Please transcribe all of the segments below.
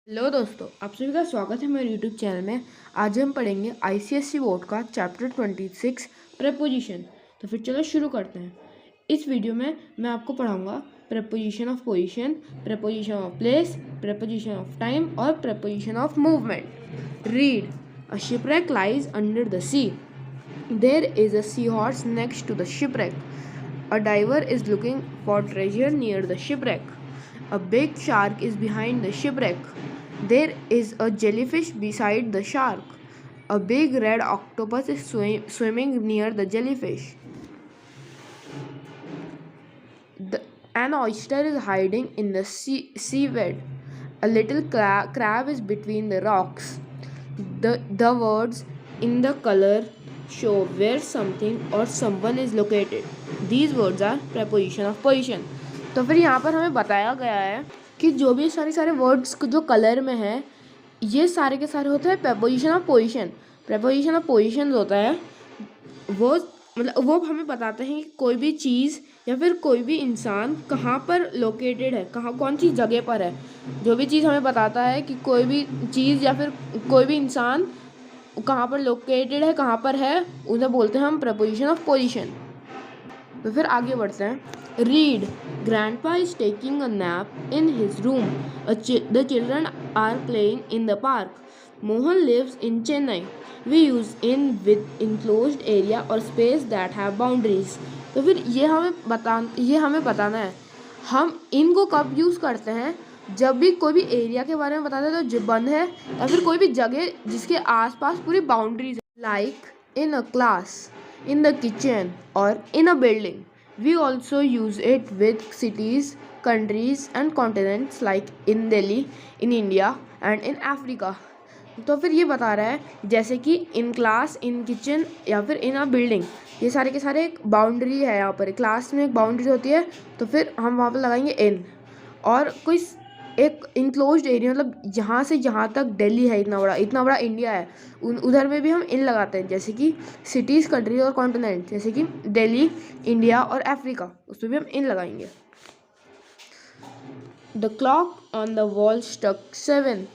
Hello दोस्तों, आप सभी का स्वागत है मेरे यूट्यूब चैनल में। आज हम पढ़ेंगे आईसीएसई बोर्ड का चैप्टर 26 प्रेपोजिशन। तो फिर चलो शुरू करते हैं। इस वीडियो में मैं आपको पढ़ाऊंगा preposition of position, preposition of place, preposition of time और preposition of movement. Read. A shipwreck lies under the sea. There is a sea horse next to the shipwreck. A diver is looking for treasure near the shipwreck. A big shark is behind the shipwreck. There is a jellyfish beside the shark. A big red octopus is swimming near the jellyfish. An oyster is hiding in the seabed. A little crab is between the rocks. The words in the color show where something or someone is located. These words are preposition of position. तो फिर यहाँ पर हमें बताया गया है कि जो भी सारे वर्ड्स जो कलर में है ये सारे के सारे होते हैं preposition of position. preposition of position होता है वो हमें बताते हैं कि कोई भी चीज़ या फिर कोई भी इंसान कहाँ पर लोकेटेड है, कौन सी जगह पर है। जो भी चीज़ हमें बताता है कि कोई भी चीज़ या फिर कोई भी इंसान कहाँ पर लोकेटेड है, कहाँ पर है, उसे बोलते हैं हम प्रेपोजिशन ऑफ पोजीशन। तो फिर आगे बढ़ते हैं। Read. Grandpa is taking a nap in his room. The children are playing in the park. Mohan lives in Chennai. We use in with enclosed area or space that have boundaries. तो फिर ये हमें बताना है हम इनको कब यूज़ करते हैं। जब भी कोई भी एरिया के बारे में बताते हैं तो जो बंद है या फिर कोई भी जगह जिसके आसपास पूरी बाउंड्रीज है, like in a class, in the kitchen और in a building. We also use it with cities, countries and continents like in Delhi, in India and in Africa. तो फिर ये बता रहा है जैसे कि इन क्लास, इन किचन या फिर इन अ बिल्डिंग, ये सारे के सारे एक बाउंड्री है। यहाँ पर क्लास में एक बाउंड्री होती है तो फिर हम वहाँ पर लगाएंगे इन. और कोई एक इनक्लोज्ड एरिया मतलब यहाँ से यहाँ तक दिल्ली है, इतना बड़ा इंडिया है, उधर में भी हम इन लगाते हैं। जैसे कि सिटीज़, कंट्रीज और कॉन्टिनेंट, जैसे कि दिल्ली, इंडिया और अफ्रीका, उसमें भी हम इन लगाएंगे. The clock on the wall struck 7.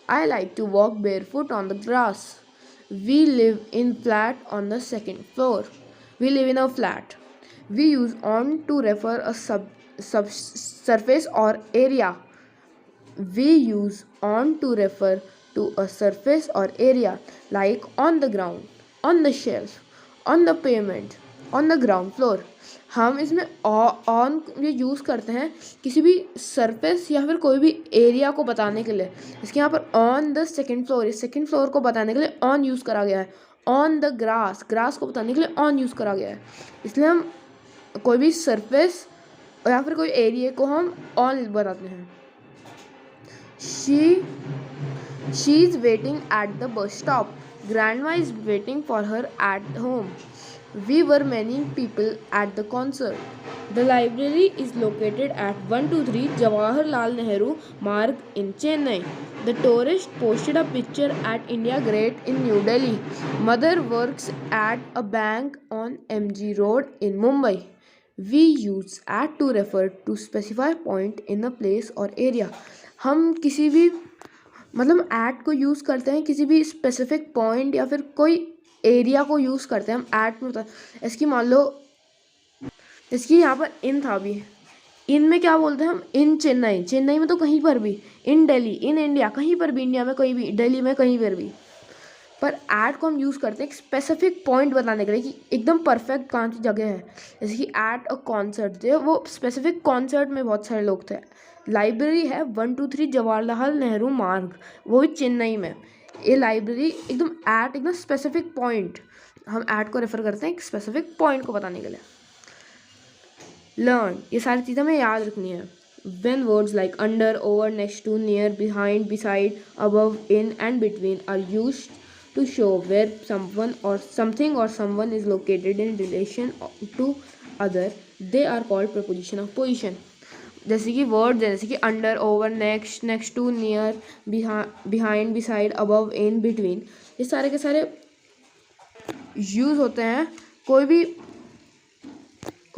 I like to walk barefoot on the grass. We live in flat on the second floor. We live in a flat. We use on to refer a surface or area. We use on to refer to a surface or area like on the ground, on the shelf, on the pavement, on the ground floor. हम इसमें on ये use करते हैं किसी भी surface या फिर कोई भी एरिया को बताने के लिए. इसके यहाँ पर ऑन द सेकंड फ्लोर, इस सेकंड फ्लोर को बताने के लिए ऑन यूज़ करा गया है. ऑन द ग्रास, ग्रास को बताने के लिए ऑन यूज़ करा गया है. इसलिए हम कोई भी सरफेस या फिर कोई एरिया को हम ऑन बताते हैं. She is waiting at the bus stop. Grandma is waiting for her at home. We were many people at the concert. The library is located at 123 Jawaharlal Nehru Marg in Chennai. The tourist posted a picture at India Gate in New Delhi. Mother works at a bank on MG Road in Mumbai. We use at to refer to specify point in a place or area. हम किसी भी मतलब eight को use करते हैं किसी भी specific point या फिर कोई एरिया को यूज़ करते हैं हम एट में. इसकी मान लो इसकी यहाँ पर इन था भी, इन में क्या बोलते हैं हम, इन चेन्नई, चेन्नई में तो कहीं पर भी, इन दिल्ली, इन इंडिया, कहीं पर भी, इंडिया में कहीं भी, दिल्ली में कहीं पर भी. पर एट को हम यूज़ करते हैं एक स्पेसिफिक पॉइंट बताने के लिए कि एकदम परफेक्ट कौन सी जगह है. जैसे कि एट अ कॉन्सर्ट, जो वो स्पेसिफिक कॉन्सर्ट में बहुत सारे लोग थे. लाइब्रेरी है 123 जवाहरलाल नेहरू मार्ग, वो भी चेन्नई में. ये लाइब्रेरी एकदम स्पेसिफिक पॉइंट, हम ऐड को रेफर करते हैं एक स्पेसिफिक पॉइंट को बताने के लिए. लर्न, ये सारी चीज़ें हमें याद रखनी है. When words like under, over, next to, near, behind, beside, above, in and between are used to show where someone or something or someone is located in relation to other, they are called preposition of position. जैसे कि word जैसे कि under, over, next, next to, near, behind, beside, above, in, between, ये सारे के सारे use होते हैं कोई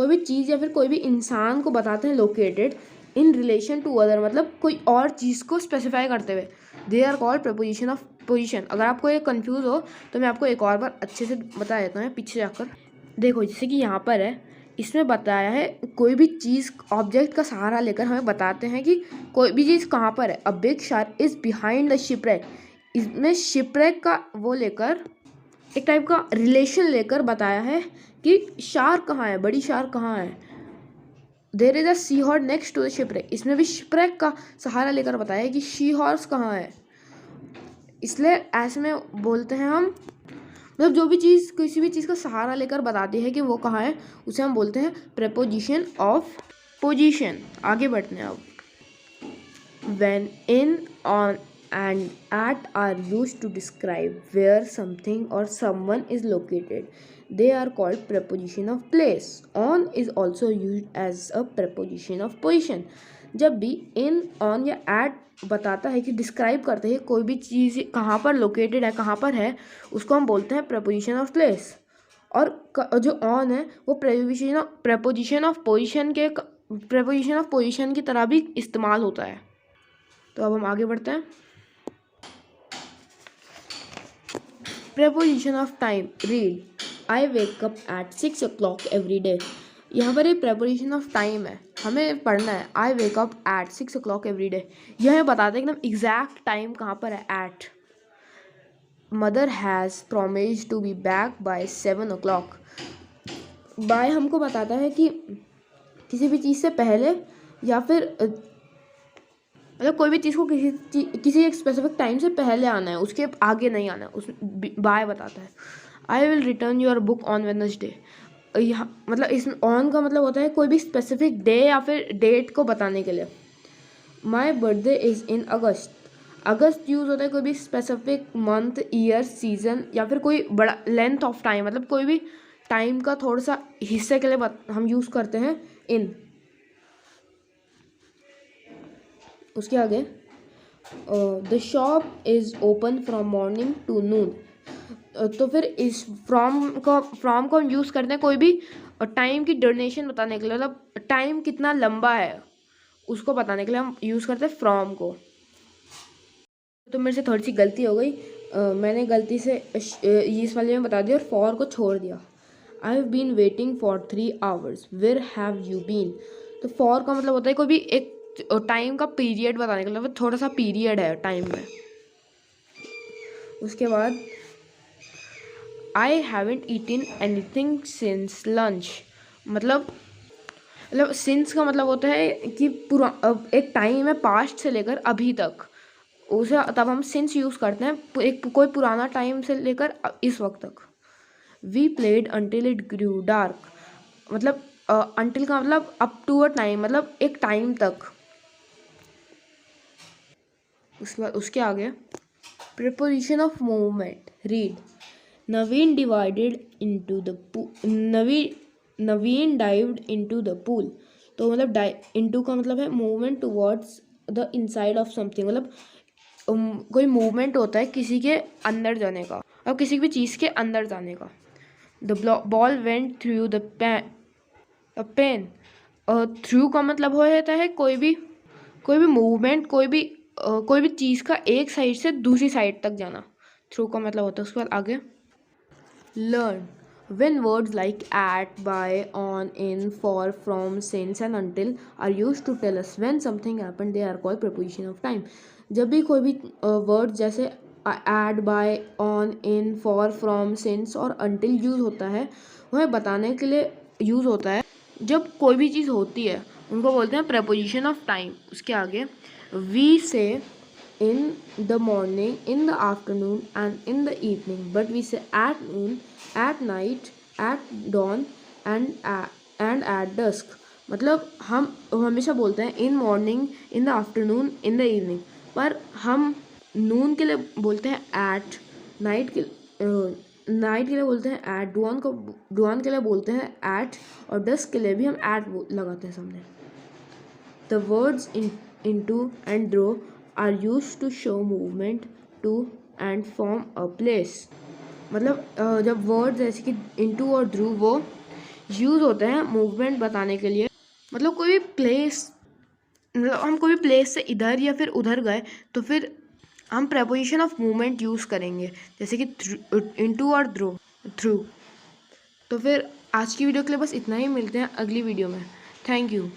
भी चीज़ या फिर कोई भी इंसान को बताते हैं located. In relation to other, मतलब कोई और चीज़ को स्पेसिफाई करते हुए। They are called preposition of position. अगर आपको ये कन्फ्यूज़ हो तो मैं आपको एक और बार अच्छे से बता देता हूँ पीछे जाकर। देखो जैसे कि यहाँ पर है, इसमें बताया है कोई भी चीज़ ऑब्जेक्ट का सहारा लेकर हमें बताते हैं कि कोई भी चीज़ कहाँ पर है। A big shark is behind the shipwreck. इसमें शिपरेक का वो लेकर एक टाइप का रिलेशन लेकर बताया है कि शार्क कहाँ है, बड़ी शार्क कहाँ है। There is a sea horse next to the shipwreck. इसमें भी शिपरेक का सहारा लेकर बताया है कि शी हॉर्स कहाँ है। इसलिए ऐसे में बोलते हैं हम, मतलब जो भी चीज़ किसी भी चीज़ का सहारा लेकर बताती है कि वो कहाँ है, उसे हम बोलते हैं प्रेपोजिशन ऑफ पोजीशन। आगे बढ़ते हैं अब। When, in, on and at are used to describe where something or someone is located, they are called preposition of place. On is also used as a preposition of position. जब भी in, on या at बताता है कि describe करते हैं कोई भी चीज़ कहाँ पर लोकेटेड है, कहाँ पर है, उसको हम बोलते हैं preposition of place. और जो on है वो preposition of position की तरह भी इस्तेमाल होता है। तो अब हम आगे बढ़ते हैं। Preposition of time, read I wake up at 6 o'clock every day. यहाँ पर एक प्रेपोजिशन ऑफ टाइम है, हमें पढ़ना है I wake up at 6 o'clock every day. यह हमें बताता है एकदम एग्जैक्ट टाइम कहाँ पर है, at. Mother has promised to be back by 7 o'clock। By हमको बताता है कि किसी भी चीज़ से पहले या फिर मतलब कोई भी चीज़ को किसी एक स्पेसिफिक टाइम से पहले आना है, उसके आगे नहीं आना है, उस बाय बताता है। I will return your book on Wednesday. यहाँ मतलब इस ऑन का मतलब होता है कोई भी स्पेसिफिक डे या फिर डेट को बताने के लिए। My birthday is in August. August use होता है कोई भी स्पेसिफिक मंथ, ईयर, सीजन या फिर कोई बड़ा लेंथ ऑफ टाइम, मतलब कोई भी टाइम का थोड़ा सा हिस्से के लिए हम यूज़ करते हैं इन। उसके आगे the shop is open from morning to noon. तो फिर इस फ्रॉम को हम यूज़ करते हैं कोई भी टाइम की ड्यूरेशन बताने के लिए, मतलब टाइम कितना लंबा है उसको बताने के लिए हम यूज़ करते हैं फ्रॉम को। तो मेरे से थोड़ी सी गलती हो गई, मैंने गलती से इस वाले में बता दिया और फॉर को छोड़ दिया। I have been waiting for 3 hours, where have you been. तो फॉर का मतलब होता है कोई भी एक टाइम का पीरियड बताने के लिए, मतलब थोड़ा सा पीरियड है टाइम में। उसके बाद I haven't eaten anything since lunch. मतलब सिंस का मतलब होता है कि एक टाइम है पास्ट से लेकर अभी तक, उसे तब हम सिंस यूज़ करते हैं एक कोई पुराना टाइम से लेकर इस वक्त तक। We played until it grew dark. मतलब अंटिल का मतलब अप टू अ टाइम, मतलब एक टाइम तक। उसके बाद उसके आगे preposition of movement, read Naveen divided into the Naveen dived into the pool. तो मतलब इनटू का मतलब है movement towards the inside of something, मतलब कोई मूवमेंट होता है किसी के अंदर जाने का और किसी भी चीज़ के अंदर जाने का। The ball went through the pane. Through का मतलब हो जाता है कोई भी मूवमेंट, कोई भी चीज़ का एक साइड से दूसरी साइड तक जाना, थ्रू का मतलब होता है। उसके बाद आगे learn when words like at, by, on, in, for, from, since and until are used to tell us when something happened, they are called preposition of time. जब भी कोई भी वर्ड जैसे at, by, on, in, for, from, since और until use होता है, वह बताने के लिए यूज़ होता है जब कोई भी चीज़ होती है, उनको बोलते हैं preposition of time। उसके आगे we say in the morning, in the afternoon and in the evening, but we say at noon, at night, at dawn and at dusk। मतलब हम हमेशा बोलते हैं in morning, in the afternoon, in the evening, पर हम नून के लिए बोलते हैं एट, नाइट के लिए बोलते हैं एट, डुआन के लिए बोलते हैं एट और डस्क के लिए भी हम एट लगाते हैं सामने। The words into and through are used to show movement to and from a place। मतलब जब वर्ड जैसे कि into और through वो यूज़ होते हैं मूवमेंट बताने के लिए, मतलब कोई भी प्लेस मतलब हम कोई प्लेस से इधर या फिर उधर गए तो फिर हम प्रेपोजिशन ऑफ मूवमेंट यूज़ करेंगे, जैसे कि इनटू और थ्रू। तो फिर आज की वीडियो के लिए बस इतना ही, मिलते हैं अगली वीडियो में। Thank you.